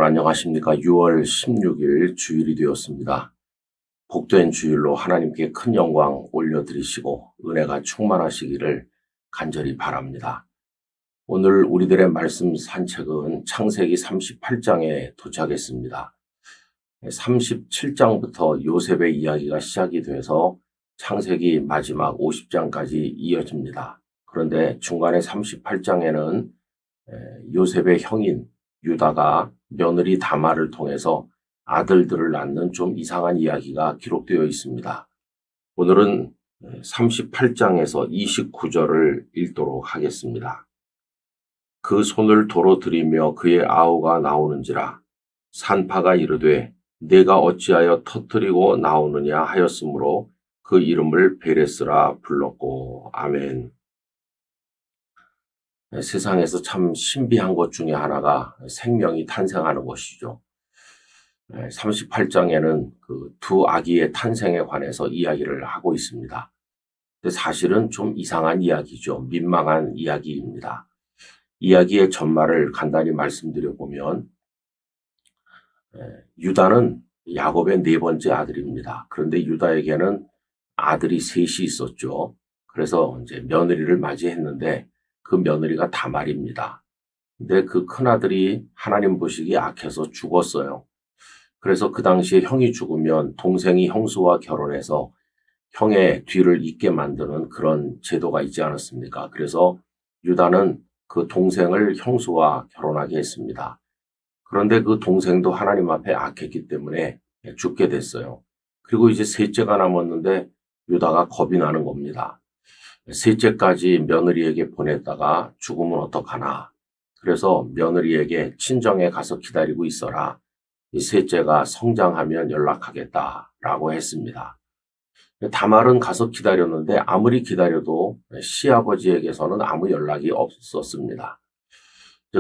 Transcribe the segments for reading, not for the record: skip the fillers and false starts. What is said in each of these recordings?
안녕하십니까. 6월 16일 주일이 되었습니다. 복된 주일로 하나님께 큰 영광 올려드리시고 은혜가 충만하시기를 간절히 바랍니다. 오늘 우리들의 말씀 산책은 창세기 38장에 도착했습니다. 37장부터 요셉의 이야기가 시작이 돼서 창세기 마지막 50장까지 이어집니다. 그런데 중간에 38장에는 요셉의 형인 유다가 며느리 다말을 통해서 아들들을 낳는 좀 이상한 이야기가 기록되어 있습니다. 오늘은 38장에서 29절을 읽도록 하겠습니다. 그 손을 도로 들이며 그의 아우가 나오는지라 산파가 이르되 내가 어찌하여 터뜨리고 나오느냐 하였으므로 그 이름을 베레스라 불렀고. 아멘. 세상에서 참 신비한 것 중에 하나가 생명이 탄생하는 것이죠. 38장에는 그 두 아기의 탄생에 관해서 이야기를 하고 있습니다. 근데 사실은 좀 이상한 이야기죠. 민망한 이야기입니다. 이야기의 전말을 간단히 말씀드려보면 유다는 야곱의 네 번째 아들입니다. 그런데 유다에게는 아들이 셋이 있었죠. 그래서 이제 며느리를 맞이했는데 그 며느리가 다말입니다. 근데 그 큰아들이 하나님 보시기에 악해서 죽었어요. 그래서 그 당시에 형이 죽으면 동생이 형수와 결혼해서 형의 뒤를 잇게 만드는 그런 제도가 있지 않았습니까? 그래서 유다는 그 동생을 형수와 결혼하게 했습니다. 그런데 그 동생도 하나님 앞에 악했기 때문에 죽게 됐어요. 그리고 이제 셋째가 남았는데 유다가 겁이 나는 겁니다. 셋째까지 며느리에게 보냈다가 죽으면 어떡하나. 그래서 며느리에게 친정에 가서 기다리고 있어라. 이 셋째가 성장하면 연락하겠다라고 했습니다. 다말은 가서 기다렸는데 아무리 기다려도 시아버지에게서는 아무 연락이 없었습니다.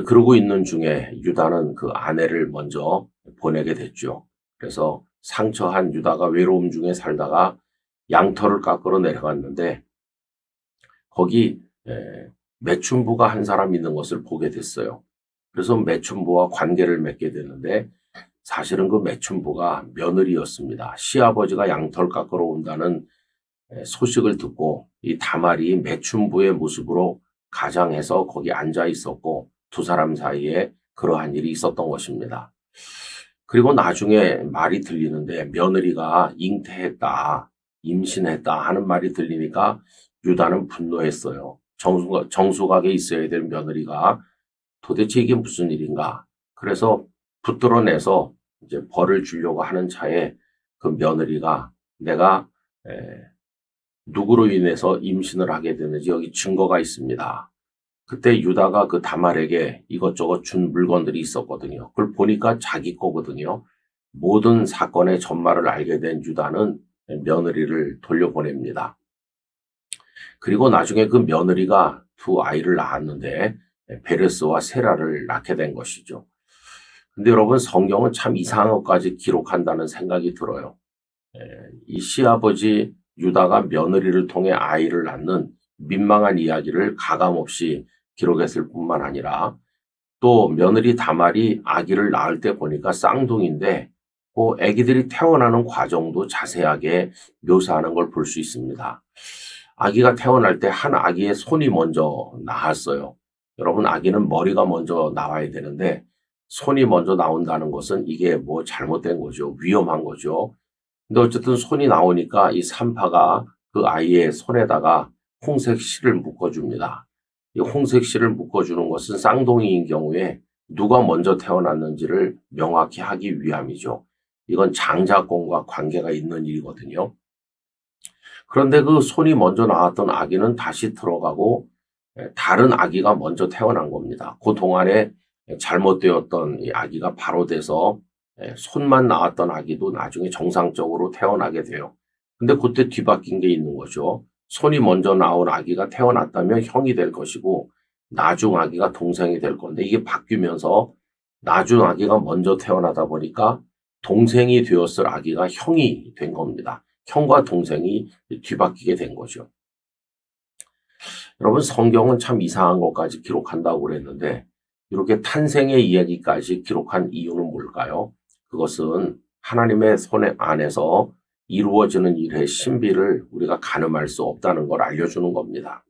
그러고 있는 중에 유다는 그 아내를 먼저 보내게 됐죠. 그래서 상처한 유다가 외로움 중에 살다가 양털을 깎으러 내려갔는데 거기 매춘부가 한 사람 있는 것을 보게 됐어요. 그래서 매춘부와 관계를 맺게 되는데 사실은 그 매춘부가 며느리였습니다. 시아버지가 양털 깎으러 온다는 소식을 듣고 이 다말이 매춘부의 모습으로 가장해서 거기 앉아 있었고 두 사람 사이에 그러한 일이 있었던 것입니다. 그리고 나중에 말이 들리는데 며느리가 잉태했다, 임신했다 하는 말이 들리니까 유다는 분노했어요. 정수각에 있어야 될 며느리가 도대체 이게 무슨 일인가. 그래서 붙들어내서 이제 벌을 주려고 하는 차에 그 며느리가 내가 누구로 인해서 임신을 하게 되는지 여기 증거가 있습니다. 그때 유다가 그 다말에게 이것저것 준 물건들이 있었거든요. 그걸 보니까 자기 거거든요. 모든 사건의 전말을 알게 된 유다는 며느리를 돌려보냅니다. 그리고 나중에 그 며느리가 두 아이를 낳았는데 베레스와 세라를 낳게 된 것이죠. 근데 여러분 성경은 참 이상한 것까지 기록한다는 생각이 들어요. 이 시아버지 유다가 며느리를 통해 아이를 낳는 민망한 이야기를 가감없이 기록했을 뿐만 아니라 또 며느리 다말이 아기를 낳을 때 보니까 쌍둥이인데 그 아기들이 태어나는 과정도 자세하게 묘사하는 걸 볼 수 있습니다. 아기가 태어날 때 한 아기의 손이 먼저 나왔어요. 여러분 아기는 머리가 먼저 나와야 되는데 손이 먼저 나온다는 것은 이게 뭐 잘못된 거죠. 위험한 거죠. 근데 어쨌든 손이 나오니까 이 산파가 그 아이의 손에다가 홍색 실을 묶어줍니다. 이 홍색 실을 묶어주는 것은 쌍둥이인 경우에 누가 먼저 태어났는지를 명확히 하기 위함이죠. 이건 장자권과 관계가 있는 일이거든요. 그런데 그 손이 먼저 나왔던 아기는 다시 들어가고 다른 아기가 먼저 태어난 겁니다. 그 동안에 잘못되었던 이 아기가 바로 돼서 손만 나왔던 아기도 나중에 정상적으로 태어나게 돼요. 근데 그때 뒤바뀐 게 있는 거죠. 손이 먼저 나온 아기가 태어났다면 형이 될 것이고 나중 아기가 동생이 될 건데 이게 바뀌면서 나중 아기가 먼저 태어나다 보니까 동생이 되었을 아기가 형이 된 겁니다. 형과 동생이 뒤바뀌게 된 거죠. 여러분 성경은 참 이상한 것까지 기록한다고 그랬는데 이렇게 탄생의 이야기까지 기록한 이유는 뭘까요? 그것은 하나님의 손 안에서 이루어지는 일의 신비를 우리가 가늠할 수 없다는 걸 알려주는 겁니다.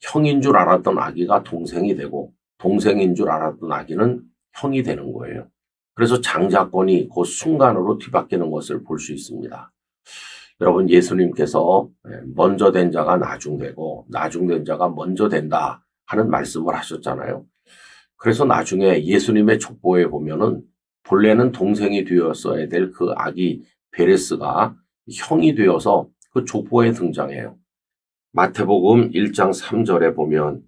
형인 줄 알았던 아기가 동생이 되고 동생인 줄 알았던 아기는 형이 되는 거예요. 그래서 장자권이 그 순간으로 뒤바뀌는 것을 볼 수 있습니다. 여러분, 예수님께서 먼저 된 자가 나중되고 나중된 자가 먼저 된다 하는 말씀을 하셨잖아요. 그래서 나중에 예수님의 족보에 보면은 본래는 동생이 되었어야 될 그 아기 베레스가 형이 되어서 그 족보에 등장해요. 마태복음 1장 3절에 보면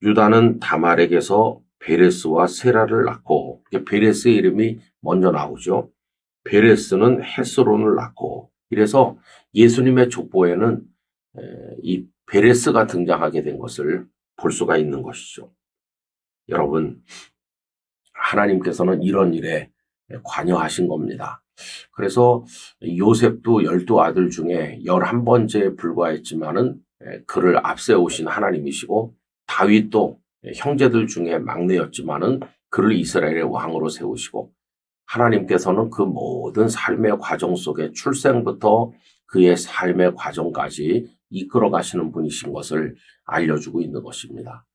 유다는 다말에게서 베레스와 세라를 낳고, 베레스의 이름이 먼저 나오죠. 베레스는 헤스론을 낳고, 이래서 예수님의 족보에는 이 베레스가 등장하게 된 것을 볼 수가 있는 것이죠. 여러분, 하나님께서는 이런 일에 관여하신 겁니다. 그래서 요셉도 12아들 중에 11번째에 불과했지만은 그를 앞세우신 하나님이시고, 다윗도 형제들 중에 막내였지만은 그를 이스라엘의 왕으로 세우시고, 하나님께서는 그 모든 삶의 과정 속에 출생부터 그의 삶의 과정까지 이끌어 가시는 분이신 것을 알려주고 있는 것입니다.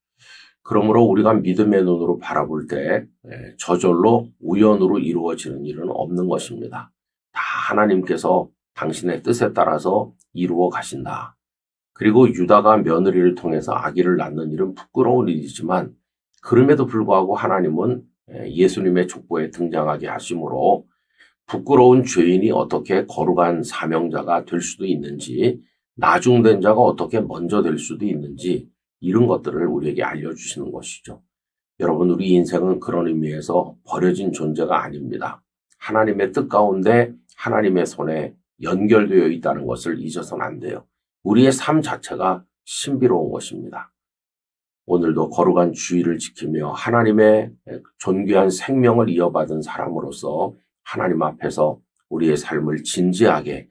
그러므로 우리가 믿음의 눈으로 바라볼 때 저절로 우연으로 이루어지는 일은 없는 것입니다. 다 하나님께서 당신의 뜻에 따라서 이루어 가신다. 그리고 유다가 며느리를 통해서 아기를 낳는 일은 부끄러운 일이지만 그럼에도 불구하고 하나님은 예수님의 족보에 등장하게 하심으로 부끄러운 죄인이 어떻게 거룩한 사명자가 될 수도 있는지, 나중된 자가 어떻게 먼저 될 수도 있는지, 이런 것들을 우리에게 알려주시는 것이죠. 여러분, 우리 인생은 그런 의미에서 버려진 존재가 아닙니다. 하나님의 뜻 가운데 하나님의 손에 연결되어 있다는 것을 잊어서는 안 돼요. 우리의 삶 자체가 신비로운 것입니다. 오늘도 거룩한 주의를 지키며 하나님의 존귀한 생명을 이어받은 사람으로서 하나님 앞에서 우리의 삶을 진지하게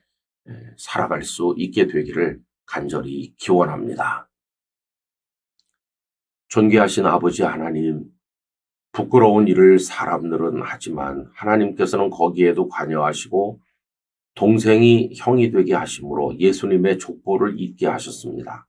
살아갈 수 있게 되기를 간절히 기원합니다. 존귀하신 아버지 하나님, 부끄러운 일을 사람들은 하지만 하나님께서는 거기에도 관여하시고 동생이 형이 되게 하심으로 예수님의 족보를 잊게 하셨습니다.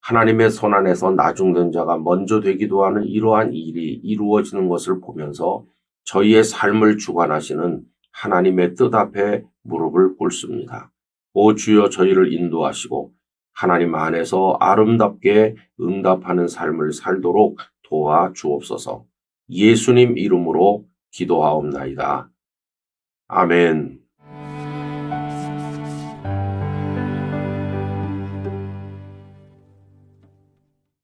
하나님의 손 안에서 나중된 자가 먼저 되기도 하는 이러한 일이 이루어지는 것을 보면서 저희의 삶을 주관하시는 하나님의 뜻 앞에 무릎을 꿇습니다. 오 주여, 저희를 인도하시고 하나님 안에서 아름답게 응답하는 삶을 살도록 도와주옵소서. 예수님 이름으로 기도하옵나이다. 아멘.